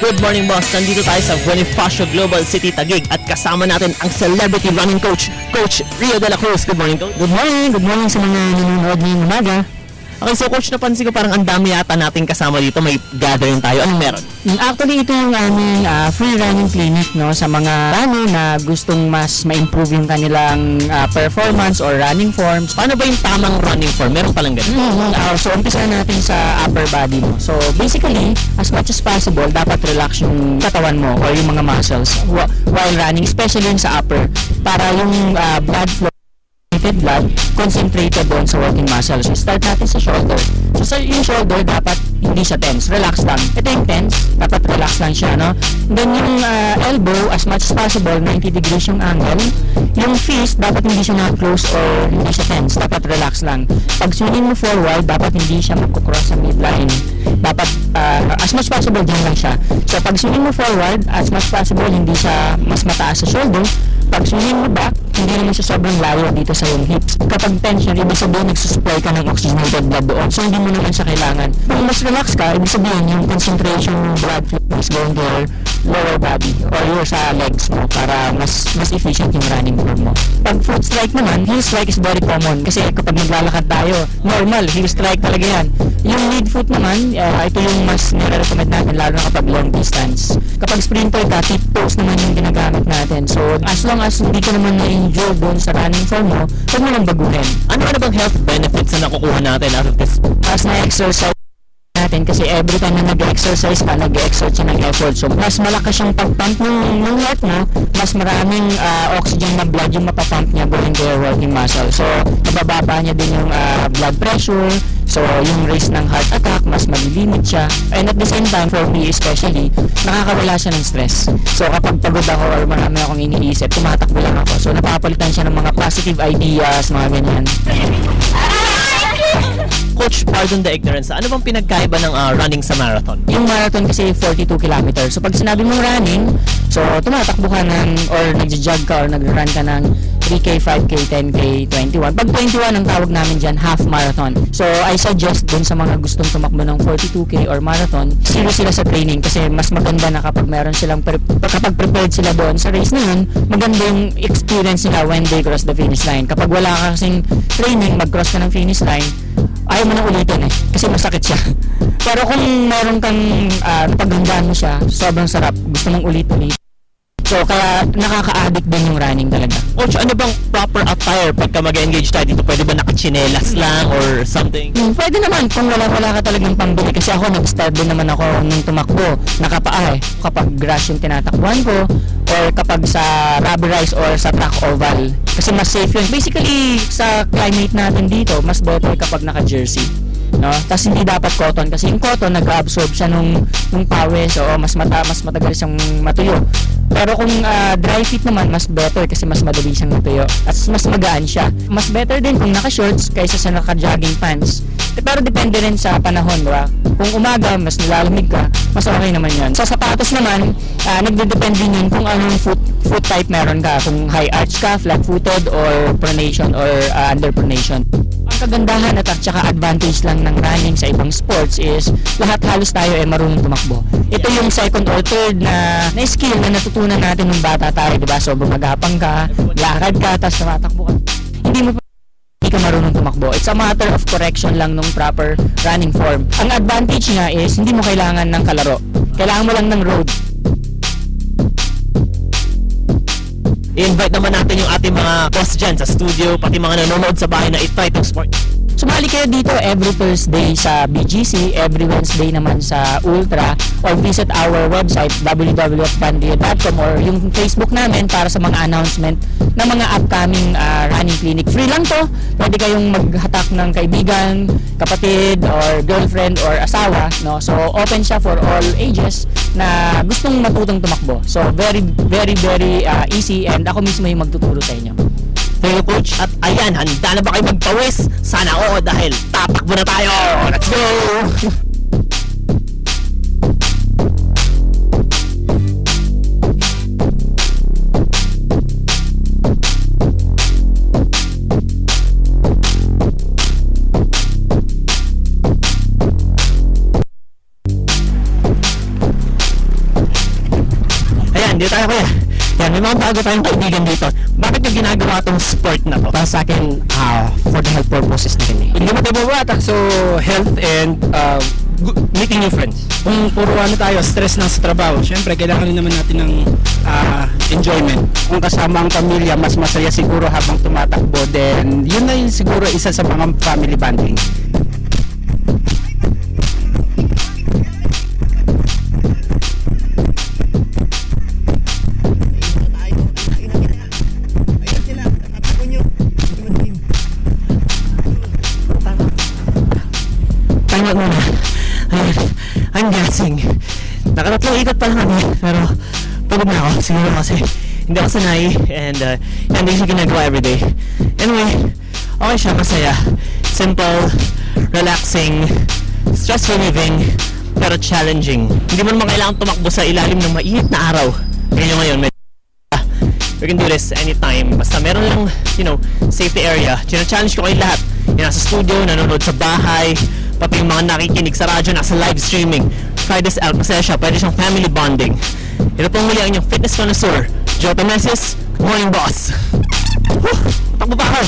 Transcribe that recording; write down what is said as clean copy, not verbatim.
Good morning, boss. Nandito tayo sa Bonifacio Global City, Taguig at kasama natin ang celebrity running coach, Coach Rio de la Cruz. Good morning, Coach. Good morning sa mga nanonood ngayong umaga. Okay, so Coach, napansin ko parang ang dami yata nating kasama dito. May gathering tayo. Anong meron? Actually, ito yung aming free running clinic, no, sa mga runner na gustong mas ma-improve yung kanilang performance or running forms. Paano ba yung tamang running form? Meron palang ganun? So, umpisa natin sa upper body mo. So, basically, as much as possible, dapat relax yung katawan mo or yung mga muscles while running, especially yung sa upper, para yung blood flow, blood concentrated doon sa working muscles. So, start natin sa shoulder. So, yung shoulder dapat hindi siya tense, relax lang. Ito yung tense, dapat relax lang siya, no? Then yung elbow, as much as possible, 90 degrees yung angle. Yung fist, dapat hindi siya na-close or hindi siya tense, dapat relax lang. Pag swinging mo forward, dapat hindi siya magkukross sa midline. Dapat as much possible dyan lang siya. So, pag swinging mo forward, as much possible, hindi siya mas mataas sa shoulder. Pag swinging mo back, hindi naman siya sobrang layo dito sa yung hips. Kapag tension, ibig sabihin nagsusupply ka ng oxygenated blood doon. So, hindi mo naman siya kailangan. Kung mas relax ka, ibig sabihin yung concentration ng blood flow is going to your lower body or your sa legs mo para mas efficient yung running form mo. Pag foot strike naman, heel strike is very common kasi kapag naglalakad tayo, normal, heel strike talaga yan. Yung lead foot naman, ito yung mas nire-recommend natin lalo na kapag long distance. Kapag sprinter ka, tip toes naman yung ginagamit natin. So, as long as hindi ka naman na-enjoy doon sa running form mo, huwag mo lang baguhin. Ano bang health benefits na nakukuha natin out of this? As na-exercise natin kasi every time na nag-exercise ka, nag-exert siya ng effort. So, mas malakas siyang pag-pump ng heart mo, mas maraming oxygen na blood yung mapapump niya going to your working muscle. So, nabababa niya din yung blood pressure. So, yung risk ng heart attack, mas malilimit siya. And at the same time, for me especially, nakakawala siya ng stress. So, kapag pagod ako or marami akong iniisip, tumatakbo lang ako. So, napapalitan siya ng mga positive ideas, mga ganyan. Coach, pardon the ignorance. Ano bang pinagkaiba ng running sa marathon? Yung marathon kasi 42 kilometers. So, pag sinabi mong running, so, tumatakbo ka or nag-jog ka or nag-run ka ng 3K, 5K, 10K, 21. Pag 21 ang tawag namin dyan, half marathon. So, I suggest dun sa mga gustong tumakbo ng 42K or marathon, serious sila sa training kasi mas maganda na kapag meron silang, kapag prepared sila doon sa race na yun, maganda yung experience nila when they cross the finish line. Kapag wala ka kasing training, mag-cross ka ng finish line, ayaw mo na ulitin kasi masakit siya. Pero kung meron kang paghandaan mo siya, sobrang sarap, gusto mong ulit-ulit. So, kaya nakaka-addict din yung running talaga. Coach, ano bang proper attire pagka mag-engage tayo dito? Pwede ba nakachinelas lang or something? Pwede naman kung wala ka talagang pambili. Kasi ako, nag-start din naman ako nung tumakbo. Nakapaa kapag grass yung tinatakbuhan ko or kapag sa rubberized or sa track oval. Kasi mas safe yun. Basically, sa climate natin dito, mas better kapag naka-jersey. No? Tapos hindi dapat cotton kasi yung cotton nag-absorb siya nung pawis o mas matagal siyang matuyo. Pero kung dry fit naman, mas better kasi mas madali siyang matuyo at mas magaan siya. Mas better din kung naka-shorts kaysa sa naka-jogging pants. Pero depende rin sa panahon, diba? Kung umaga, mas nilalamig ka, mas okay naman yan. Sa sapatos naman, nagde-depende yun kung anong foot type meron ka. Kung high arch ka, flat-footed, or pronation, or under pronation. Ang kagandahan at saka advantage lang ng running sa ibang sports is lahat halos tayo marunong tumakbo. Ito yung second or third na skill na natutunan natin nung bata tayo, diba? So, bumagapang ka, lakad ka, tapos tumatakbo ka. Hindi ka marunong tumakbo. It's a matter of correction lang nung proper running form. Ang advantage niya is hindi mo kailangan ng kalaro. Kailangan mo lang ng road. I-invite naman natin yung ating mga boss dyan sa studio, pati mga nanonood sa bahay na i-try itong sport. Sumali kayo dito every Thursday sa BGC, every Wednesday naman sa Ultra, or visit our website www.banrio.com or yung Facebook namin para sa mga announcement ng mga upcoming running clinic. Free lang to. Pwede kayong maghatak ng kaibigan, kapatid, or girlfriend, or asawa. No? So, open siya for all ages na gustong matutong tumakbo. So, very, very, very easy and ako mismo yung magtuturo sa inyo. Thank you, Coach. At ayan, handa na ba kayo magpawis? Sana oo dahil tatakbo na tayo. Let's go! Yan, dito tayo kuya. Yan, may mga bago tayong kaibigan dito. Bakit nyo ginagawa tong sport na to? Para sa akin, for the health purposes na rin eh. Hindi mo tayo babata, so health and meeting new friends. Kung puro tayo, stress na sa trabaho, syempre kailangan rin naman natin ng enjoyment. Kung kasama ang pamilya, mas masaya siguro habang tumatakbo. Then, yun na yun siguro isa sa mga family bonding. Time out muna. Ayun, I'm gassing. Nakatatlong ikot pa lang kami, pero pagod na ako. Siguro kasi hindi ako sanay and hindi siya ginagawa everyday. Anyway, okay siya, masaya. Simple, relaxing, stress relieving, pero challenging. Hindi mo naman kailangan tumakbo sa ilalim ng mainit na araw. Ganyan ngayon, we can do this anytime. Basta meron lang, safety area. China-challenge ko kayo lahat. Yung nasa studio, nanonood sa bahay, pati yung mga nakikinig sa radyo, nasa live streaming. Try this out kasi siya, pwede siyang family bonding. Ito pong muli ang inyong fitness connoisseur, Joe Tomesis. Good morning, boss! Takbo pa ako!